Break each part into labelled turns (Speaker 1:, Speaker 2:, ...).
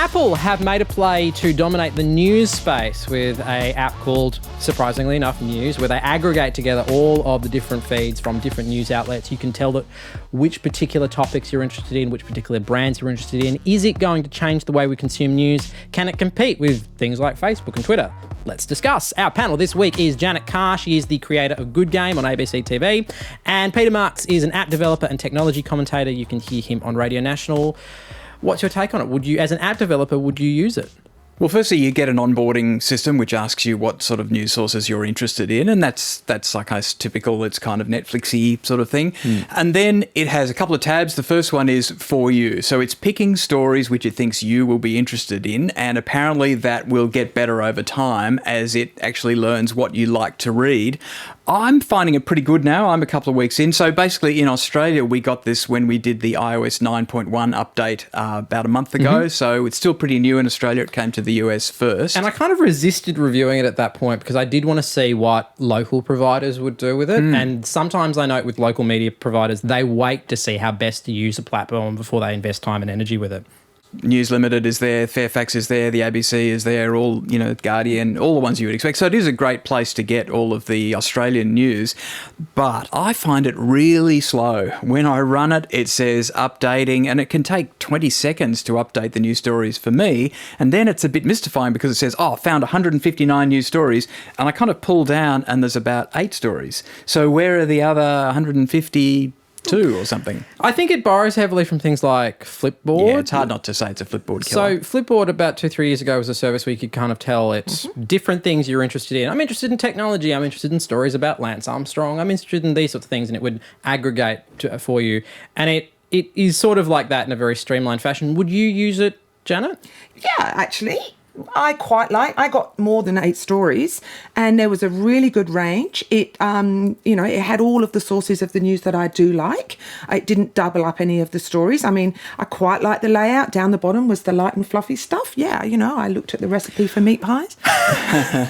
Speaker 1: Apple have made a play to dominate the news space with an app called, surprisingly enough, News, where they aggregate together all of the different feeds from different news outlets. You can tell that which particular topics you're interested in, which particular brands you're interested in. Is it going to change the way we consume news? Can it compete with things like Facebook and Twitter? Let's discuss. Our panel this week is Janet Carr. She is the creator of Good Game on ABC TV. And Peter Marks is an app developer and technology commentator. You can hear him on Radio National. What's your take on it? Would you, as an app developer, would you use it?
Speaker 2: Well, firstly, you get an onboarding system which asks you what sort of news sources you're interested in, and that's like a typical, it's kind of Netflixy sort of thing. And then it has a couple of tabs. The first one is For You. So it's picking stories which it thinks you will be interested in, and apparently that will get better over time as it actually learns what you like to read. I'm finding it pretty good now. I'm a couple of weeks in. So basically in Australia, we got this when we did the iOS 9.1 update about a month ago. So it's still pretty new in Australia. It came to the US first.
Speaker 1: And I kind of resisted reviewing it at that point because I did want to see what local providers would do with it. And sometimes I note with local media providers, they wait to see how best to use a platform before they invest time and energy with it.
Speaker 2: News Limited is there, Fairfax is there, the ABC is there, all, Guardian, all the ones you would expect. So it is a great place to get all of the Australian news, but I find it really slow. When I run it, it says updating, and it can take 20 seconds to update the news stories for me, and then it's a bit mystifying because it says, found 159 news stories, and I kind of pull down and there's about 8 stories. So where are the other 152 or something?
Speaker 1: I think it borrows heavily from things like Flipboard.
Speaker 2: Yeah, it's hard not to say it's a Flipboard killer.
Speaker 1: So Flipboard about 2-3 years ago was a service where you could kind of tell it's different things you're interested in. I'm interested in technology. I'm interested in stories about Lance Armstrong. I'm interested in these sorts of things, and it would aggregate for you. And it is sort of like that in a very streamlined fashion. Would you use it, Janet?
Speaker 3: Yeah, actually. I got more than 8 stories, and there was a really good range. It had all of the sources of the news that I do like. It didn't double up any of the stories. I mean, I quite like the layout. Down the bottom was the light and fluffy stuff. Yeah, I looked at the recipe for meat pies.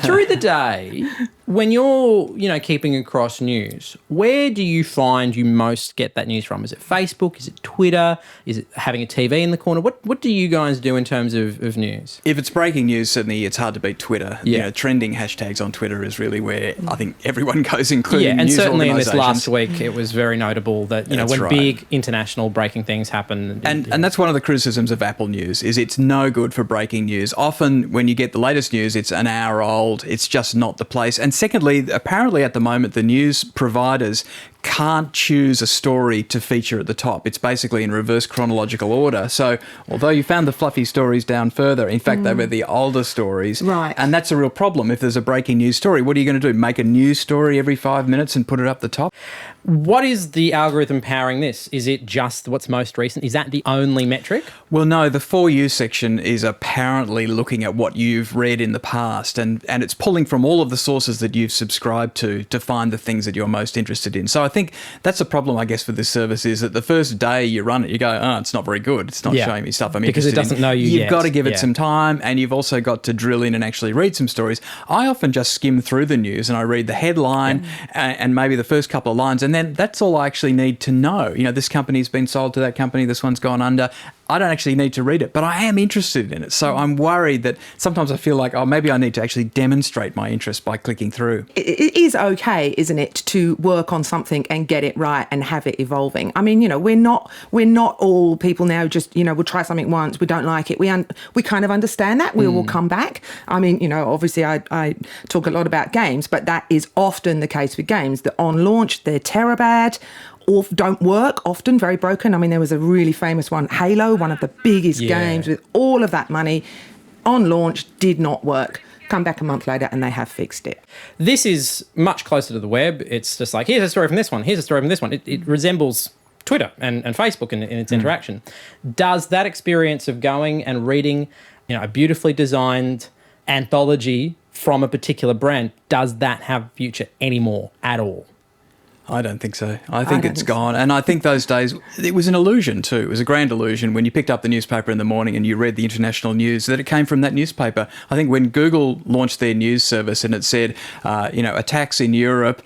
Speaker 1: Through the day, when you're, keeping across news, where do you find you most get that news from? Is it Facebook? Is it Twitter? Is it having a TV in the corner? What do you guys do in terms of news?
Speaker 2: If it's breaking news, certainly it's hard to beat Twitter.
Speaker 1: Yeah.
Speaker 2: Trending hashtags on Twitter is really where I think everyone goes, including
Speaker 1: and
Speaker 2: news
Speaker 1: certainly in this
Speaker 2: organisations.
Speaker 1: last week, it was very notable that,
Speaker 2: That's
Speaker 1: when
Speaker 2: right.
Speaker 1: big international breaking things happen.
Speaker 2: And that's one of the criticisms of Apple News, is it's no good for breaking news. Often when you get the latest news, it's an hour old. It's just not the place. And secondly, apparently at the moment, the news providers can't choose a story to feature at the top. It's basically in reverse chronological order. So although you found the fluffy stories down further, in fact, they were the older stories.
Speaker 3: Right.
Speaker 2: And that's a real problem. If there's a breaking news story, what are you going to do? Make a news story every 5 minutes and put it up the top?
Speaker 1: What is the algorithm powering this? Is it just what's most recent? Is that the only metric?
Speaker 2: Well, no, the For You section is apparently looking at what you've read in the past, and it's pulling from all of the sources that you've subscribed to find the things that you're most interested in. So I think that's a problem, I guess, for this service, is that the first day you run it, you go, it's not very good. It's not showing me stuff I'm
Speaker 1: because
Speaker 2: interested in.
Speaker 1: Because it doesn't know you
Speaker 2: You've
Speaker 1: yet.
Speaker 2: got to give it some time, and you've also got to drill in and actually read some stories. I often just skim through the news and I read the headline and maybe the first couple of lines, and then that's all I actually need to know. This company's been sold to that company, this one's gone under. I don't actually need to read it, but I am interested in it. So I'm worried that sometimes I feel like, maybe I need to actually demonstrate my interest by clicking through.
Speaker 3: It is okay, isn't it, to work on something and get it right and have it evolving. I mean, we're not all people now just, we'll try something once, we don't like it. We kind of understand that. We will come back. I mean, obviously I talk a lot about games, but that is often the case with games. That on launch, they're terabad, or don't work, often very broken. I mean, there was a really famous one, Halo, one of the biggest games with all of that money, on launch, did not work. Come back a month later and they have fixed it.
Speaker 1: This is much closer to the web. It's just like, here's a story from this one, here's a story from this one. It resembles Twitter and Facebook in its interaction. Does that experience of going and reading, a beautifully designed anthology from a particular brand, does that have a future anymore at all?
Speaker 2: I don't think so. I think it's gone. And I think those days, it was an illusion too. It was a grand illusion when you picked up the newspaper in the morning and you read the international news that it came from that newspaper. I think when Google launched their news service and it said, attacks in Europe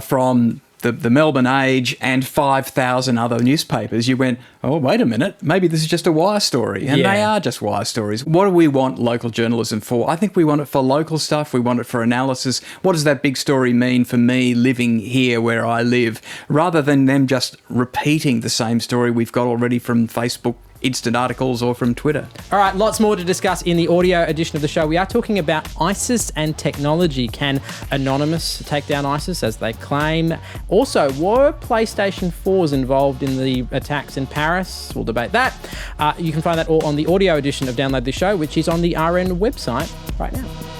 Speaker 2: from the Melbourne Age and 5,000 other newspapers, you went, oh, wait a minute, maybe this is just a wire story. And they are just wire stories. What do we want local journalism for? I think we want it for local stuff. We want it for analysis. What does that big story mean for me living here where I live? Rather than them just repeating the same story we've got already from Facebook instant articles or from Twitter.
Speaker 1: All right, lots more to discuss in the audio edition of the show. We are talking about ISIS and technology. Can Anonymous take down ISIS as they claim? Also, were PlayStation 4s involved in the attacks in Paris? We'll debate that. You can find that all on the audio edition of Download the Show, which is on the RN website right now.